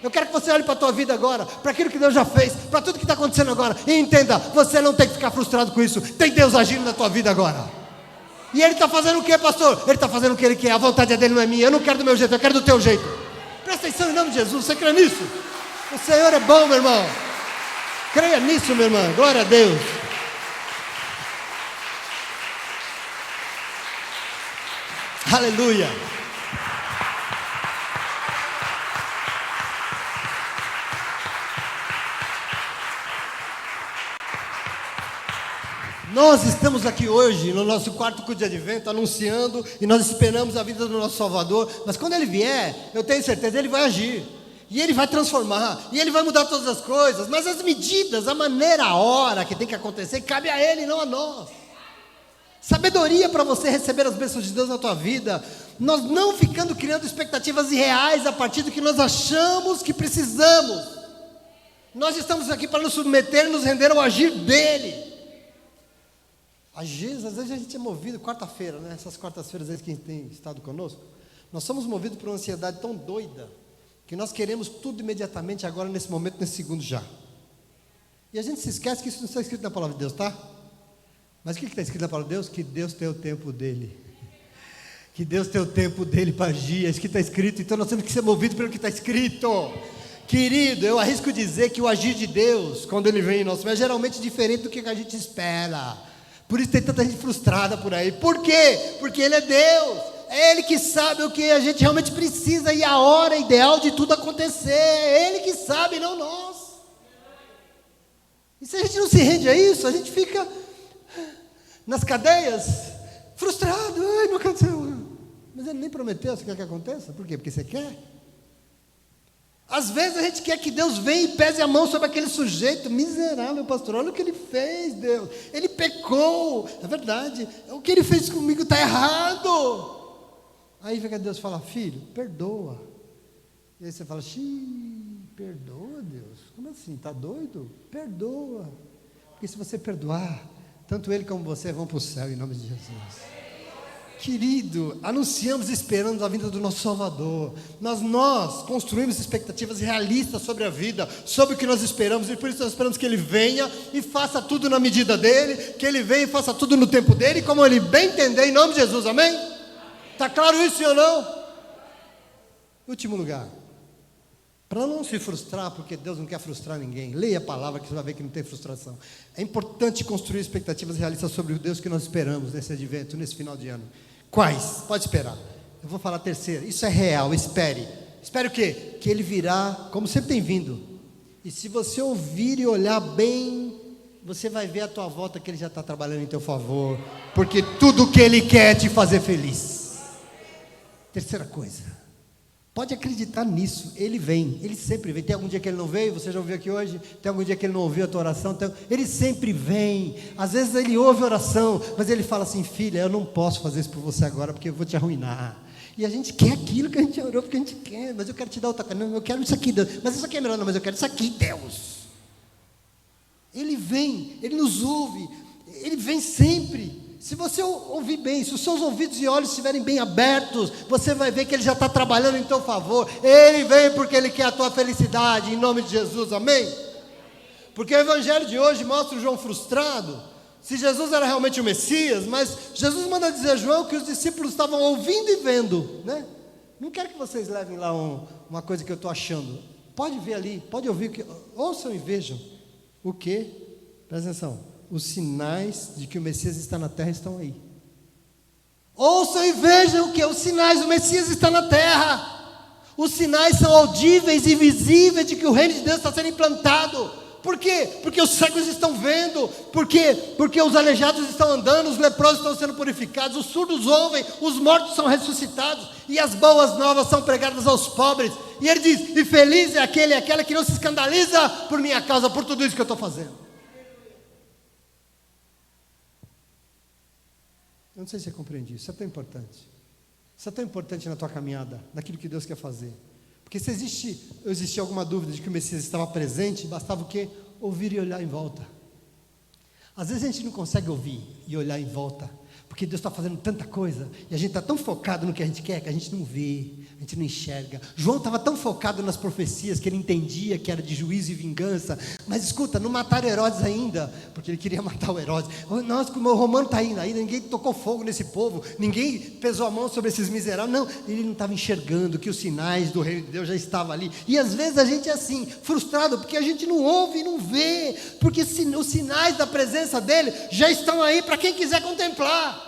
Eu quero que você olhe para a tua vida agora, para aquilo que Deus já fez, para tudo que está acontecendo agora, e entenda, você não tem que ficar frustrado com isso. Tem Deus agindo na tua vida agora. E Ele está fazendo o que, pastor? Ele está fazendo o que Ele quer, a vontade é dEle, não é minha. Eu não quero do meu jeito, eu quero do teu jeito. Presta atenção em nome de Jesus, você crê nisso? O Senhor é bom, meu irmão. Creia nisso, meu irmão, glória a Deus. Aleluia. Nós estamos aqui hoje, no nosso quarto culto de advento, anunciando, e nós esperamos a vida do nosso Salvador, mas quando Ele vier, eu tenho certeza, Ele vai agir, e Ele vai transformar, e Ele vai mudar todas as coisas, mas as medidas, a maneira, a hora que tem que acontecer, cabe a Ele, não a nós. Sabedoria para você receber as bênçãos de Deus na tua vida, nós não ficando criando expectativas irreais a partir do que nós achamos que precisamos. Nós estamos aqui para nos submeter e nos render ao agir dEle. Às vezes a gente é movido, quarta-feira, né? Essas quartas-feiras aí que tem estado conosco, nós somos movidos por uma ansiedade tão doida, que nós queremos tudo imediatamente, agora, nesse momento, nesse segundo já. E a gente se esquece que isso não está escrito na palavra de Deus, tá? Mas o que está escrito na palavra de Deus? Que Deus tem o tempo dEle. Que Deus tem o tempo dEle para agir, é isso que está escrito, então nós temos que ser movidos pelo que está escrito. Querido, eu arrisco dizer que o agir de Deus, quando Ele vem em nosso meio, é geralmente diferente do que a gente espera. Por isso tem tanta gente frustrada por aí. Por quê? Porque Ele é Deus. É Ele que sabe o que a gente realmente precisa e a hora ideal de tudo acontecer. É Ele que sabe, não nós. E se a gente não se rende a isso, a gente fica nas cadeias, frustrado. Ai, não aconteceu. Mas Ele nem prometeu, você quer que aconteça? Por quê? Porque você quer? Às vezes a gente quer que Deus venha e pese a mão sobre aquele sujeito miserável, pastor, olha o que ele fez, Deus, ele pecou, é verdade, o que ele fez comigo está errado. Aí fica Deus fala, filho, perdoa. E aí você fala, perdoa, Deus, como assim, está doido? Perdoa, porque se você perdoar, tanto ele como você vão para o céu em nome de Jesus. Querido, anunciamos e esperamos a vinda do nosso Salvador. Nós construímos expectativas realistas sobre a vida, sobre o que nós esperamos, e por isso nós esperamos que Ele venha e faça tudo na medida dEle, que Ele venha e faça tudo no tempo dEle, como Ele bem entender, em nome de Jesus, amém? Está claro isso, sim ou não? Último lugar, para não se frustrar, porque Deus não quer frustrar ninguém, leia a palavra que você vai ver que não tem frustração. É importante construir expectativas realistas sobre o Deus que nós esperamos nesse advento, nesse final de ano. Quais? Pode esperar. Eu vou falar a terceira. Isso é real, espere. Espere o quê? Que Ele virá, como sempre tem vindo. E se você ouvir e olhar bem, você vai ver à tua volta que Ele já está trabalhando em teu favor, porque tudo que Ele quer é te fazer feliz. Terceira coisa, pode acreditar nisso, Ele vem, Ele sempre vem. Tem algum dia que Ele não veio? Você já ouviu aqui hoje? Tem algum dia que Ele não ouviu a tua oração? Ele sempre vem. Às vezes Ele ouve a oração, mas Ele fala assim, filha, eu não posso fazer isso por você agora, porque eu vou te arruinar. E a gente quer aquilo que a gente orou, porque a gente quer, mas eu quero te dar outra coisa. Não, eu quero isso aqui, Deus. Mas isso aqui é melhor, não, mas eu quero isso aqui, Deus. Ele vem, Ele nos ouve, Ele vem sempre. Se você ouvir bem, se os seus ouvidos e olhos estiverem bem abertos, você vai ver que Ele já está trabalhando em teu favor. Ele vem porque Ele quer a tua felicidade, em nome de Jesus, amém? Porque o evangelho de hoje mostra o João frustrado, se Jesus era realmente o Messias, mas Jesus manda dizer a João que os discípulos estavam ouvindo e vendo, né? Não quero que vocês levem lá uma coisa que eu estou achando, pode ver ali, pode ouvir, ouçam e vejam, o que? Presta atenção. Os sinais de que o Messias está na terra estão aí. Ouçam e vejam que os sinais do Messias está na terra. Os sinais são audíveis e visíveis de que o reino de Deus está sendo implantado. Por quê? Porque os cegos estão vendo. Por quê? Porque os aleijados estão andando, os leprosos estão sendo purificados, os surdos ouvem, os mortos são ressuscitados, e as boas novas são pregadas aos pobres. E ele diz, e feliz é aquele e aquela que não se escandaliza por minha causa, por tudo isso que eu estou fazendo. Eu não sei se você compreende isso, isso é tão importante. Isso é tão importante na tua caminhada, naquilo que Deus quer fazer. Porque se existia alguma dúvida de que o Messias estava presente, bastava o quê? Ouvir e olhar em volta. Às vezes a gente não consegue ouvir e olhar em volta, porque Deus está fazendo tanta coisa, e a gente está tão focado no que a gente quer, que a gente não vê, a gente não enxerga. João estava tão focado nas profecias, que ele entendia que era de juízo e vingança, mas escuta, não mataram Herodes ainda, porque ele queria matar o Herodes. Nossa, como o Romano está indo ainda, ninguém tocou fogo nesse povo, ninguém pesou a mão sobre esses miseráveis. Não, ele não estava enxergando que os sinais do reino de Deus já estavam ali. E às vezes a gente é assim, frustrado, porque a gente não ouve e não vê, porque os sinais da presença dele já estão aí para quem quiser contemplar.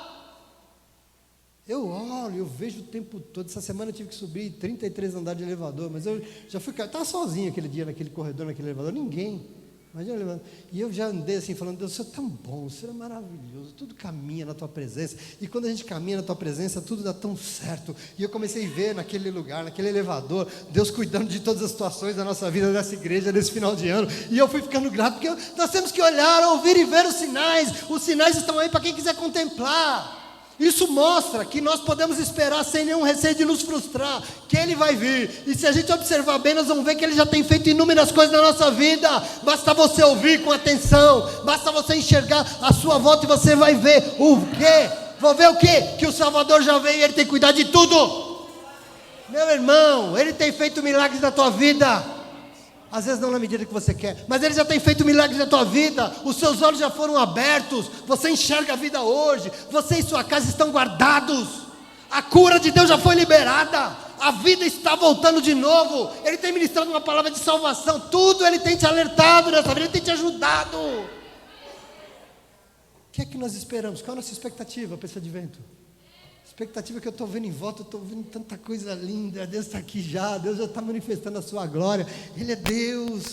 Eu olho, eu vejo o tempo todo. Essa semana eu tive que subir 33 andares de elevador, mas eu já fui, eu estava sozinho aquele dia, naquele corredor, naquele elevador, ninguém. Imagina, e eu já andei assim, falando, Deus, o Senhor é tão bom, o Senhor é maravilhoso, tudo caminha na Tua presença, e quando a gente caminha na Tua presença, tudo dá tão certo. E eu comecei a ver naquele lugar, naquele elevador, Deus cuidando de todas as situações da nossa vida, dessa igreja, desse final de ano, e eu fui ficando grato, porque nós temos que olhar, ouvir e ver os sinais estão aí para quem quiser contemplar. Isso mostra que nós podemos esperar sem nenhum receio de nos frustrar, que Ele vai vir, e se a gente observar bem, nós vamos ver que Ele já tem feito inúmeras coisas na nossa vida. Basta você ouvir com atenção, basta você enxergar a sua volta e você vai ver o quê? Vou ver o quê? Que o Salvador já veio e Ele tem cuidado de tudo. Meu irmão, Ele tem feito milagres na tua vida. Às vezes não na medida que você quer, mas Ele já tem feito milagres na tua vida. Os seus olhos já foram abertos, você enxerga a vida hoje, você e sua casa estão guardados, a cura de Deus já foi liberada, a vida está voltando de novo. Ele tem ministrado uma palavra de salvação, tudo Ele tem te alertado nessa vida, Ele tem te ajudado. O que é que nós esperamos? Qual é a nossa expectativa para esse advento? Expectativa que eu estou vendo em volta, eu estou vendo tanta coisa linda, Deus está aqui já, Deus já está manifestando a sua glória, Ele é Deus.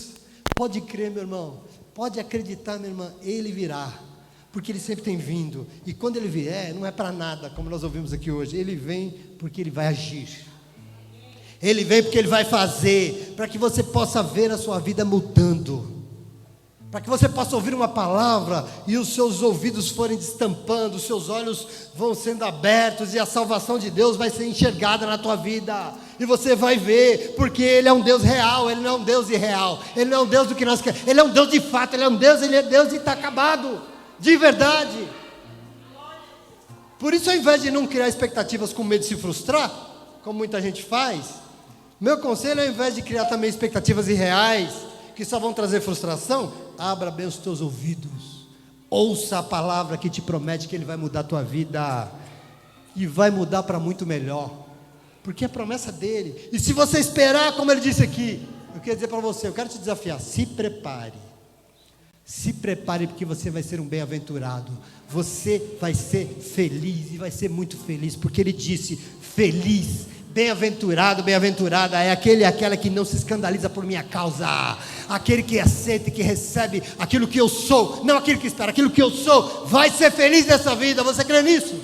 Pode crer, meu irmão, pode acreditar, minha irmã, Ele virá, porque Ele sempre tem vindo, e quando Ele vier, não é para nada, como nós ouvimos aqui hoje, Ele vem porque Ele vai agir, Ele vem porque Ele vai fazer, para que você possa ver a sua vida mudando, para que você possa ouvir uma palavra e os seus ouvidos forem destampando, os seus olhos vão sendo abertos e a salvação de Deus vai ser enxergada na tua vida, e você vai ver, porque Ele é um Deus real, Ele não é um Deus irreal, Ele não é um Deus do que nós queremos, Ele é um Deus de fato, Ele é Deus e está acabado, de verdade. Por isso, ao invés de não criar expectativas com medo de se frustrar, como muita gente faz, meu conselho é, ao invés de criar também expectativas irreais, que só vão trazer frustração, abra bem os teus ouvidos, ouça a palavra que te promete que Ele vai mudar a tua vida, e vai mudar para muito melhor, porque é promessa dEle, e se você esperar, como Ele disse aqui, eu quero dizer para você, eu quero te desafiar, se prepare, porque você vai ser um bem-aventurado, você vai ser feliz, e vai ser muito feliz, porque Ele disse, feliz, bem-aventurado, bem-aventurada é aquele e aquela que não se escandaliza por minha causa, aquele que aceita e que recebe aquilo que eu sou, não aquele que espera, aquilo que eu sou, vai ser feliz nessa vida, você crê nisso?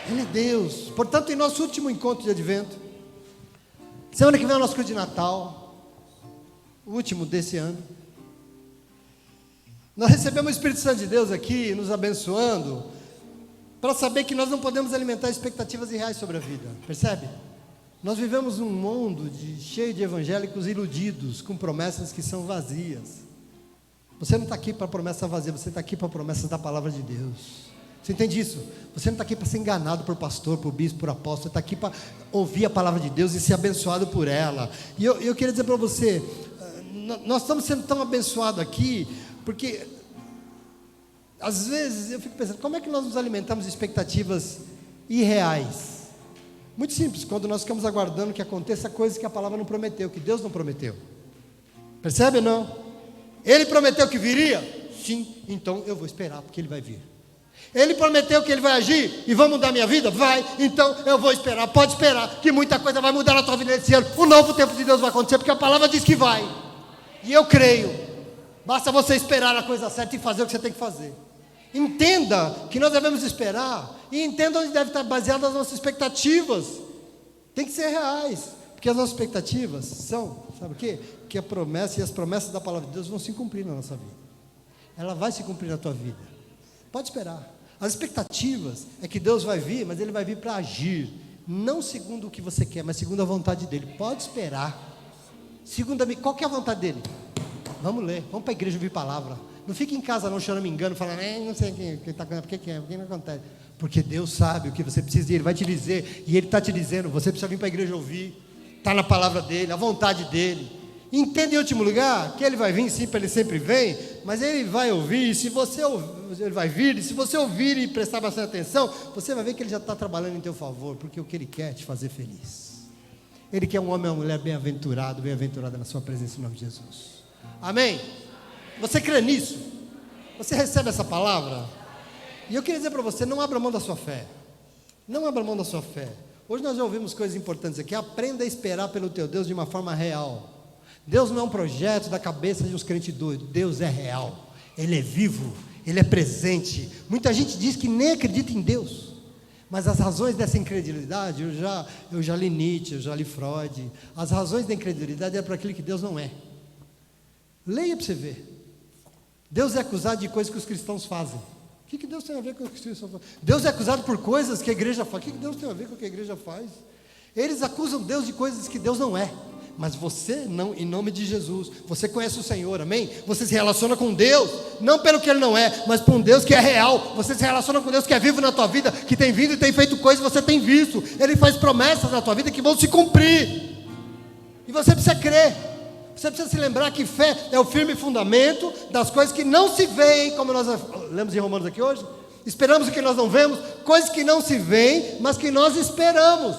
Ele é Deus. Portanto, em nosso último encontro de advento, semana que vem é o nosso culto de Natal, o último desse ano, nós recebemos o Espírito Santo de Deus aqui, nos abençoando, para saber que nós não podemos alimentar expectativas irreais sobre a vida, percebe? Nós vivemos um mundo cheio de evangélicos iludidos, com promessas que são vazias. Você não está aqui para promessa vazia, você está aqui para promessas da palavra de Deus. Você entende isso? Você não está aqui para ser enganado por pastor, por bispo, por apóstolo, você está aqui para ouvir a palavra de Deus e ser abençoado por ela. E eu queria dizer para você, nós estamos sendo tão abençoados aqui, porque às vezes eu fico pensando, como é que nós nos alimentamos de expectativas irreais? Muito simples, quando nós ficamos aguardando que aconteça coisas que a palavra não prometeu, que Deus não prometeu. Percebe ou não? Ele prometeu que viria? Sim, então eu vou esperar, porque Ele vai vir. Ele prometeu que Ele vai agir e vai mudar minha vida? Vai, então eu vou esperar. Pode esperar, que muita coisa vai mudar na tua vida esse ano. O novo tempo de Deus vai acontecer, porque a palavra diz que vai. E eu creio. Basta você esperar a coisa certa e fazer o que você tem que fazer. Entenda que nós devemos esperar, e entenda onde deve estar baseadas as nossas expectativas. Tem que ser reais, porque as nossas expectativas são, sabe o quê? Que a promessa e as promessas da palavra de Deus vão se cumprir na nossa vida. Ela vai se cumprir na tua vida. Pode esperar. As expectativas é que Deus vai vir, mas Ele vai vir para agir, não segundo o que você quer, mas segundo a vontade dEle. Pode esperar. Qual que é a vontade dEle? Vamos ler, vamos para a igreja ouvir palavra. Não fique em casa não chorando, me engano, falando, não sei quem está acontecendo, porque não acontece. Porque Deus sabe o que você precisa e Ele vai te dizer, e Ele está te dizendo, você precisa vir para a igreja ouvir, está na palavra dEle, a vontade dEle. Entende, em último lugar, que Ele vai vir, sim, Ele sempre vem, mas Ele vai ouvir, e se você ouvir, Ele vai vir, e se você ouvir e prestar bastante atenção, você vai ver que Ele já está trabalhando em teu favor, porque o que Ele quer é te fazer feliz. Ele quer um homem ou uma mulher bem-aventurado, bem-aventurada na sua presença, em nome de Jesus. Amém? Você crê nisso? Você recebe essa palavra? E eu queria dizer para você, não abra mão da sua fé. Não abra mão da sua fé. Hoje nós já ouvimos coisas importantes aqui. Aprenda a esperar pelo teu Deus de uma forma real. Deus não é um projeto da cabeça de uns crentes doidos. Deus é real. Ele é vivo. Ele é presente. Muita gente diz que nem acredita em Deus. Mas as razões dessa incredulidade, eu já li Nietzsche, eu já li Freud. As razões da incredulidade é para aquilo que Deus não é. Leia para você ver. Deus é acusado de coisas que os cristãos fazem. O que Deus tem a ver com o que os cristãos fazem? Deus é acusado por coisas que a igreja faz. O que Deus tem a ver com o que a igreja faz? Eles acusam Deus de coisas que Deus não é. Mas você não, em nome de Jesus. Você conhece o Senhor, amém? Você se relaciona com Deus, não pelo que Ele não é, mas com um Deus que é real. Você se relaciona com Deus que é vivo na tua vida, que tem vindo e tem feito coisas, você tem visto. Ele faz promessas na tua vida que vão se cumprir. E você precisa crer. Você precisa se lembrar que fé é o firme fundamento das coisas que não se veem, como nós lemos em Romanos aqui hoje. Esperamos o que nós não vemos, coisas que não se veem, mas que nós esperamos.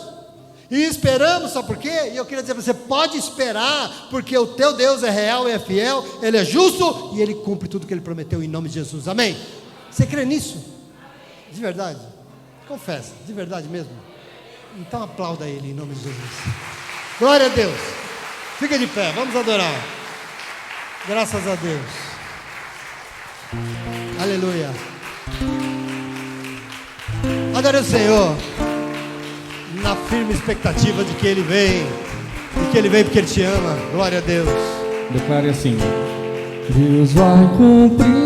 E esperamos, sabe por quê? E eu queria dizer para você, pode esperar, porque o teu Deus é real e é fiel, Ele é justo, e Ele cumpre tudo que Ele prometeu em nome de Jesus, amém? Você crê nisso? De verdade? Confessa, de verdade mesmo. Então aplauda Ele em nome de Jesus. Glória a Deus. Fica de pé, vamos adorar. Graças a Deus. Aleluia. Adore o Senhor na firme expectativa de que Ele vem. E que Ele vem porque Ele te ama. Glória a Deus. Declare assim: Deus vai cumprir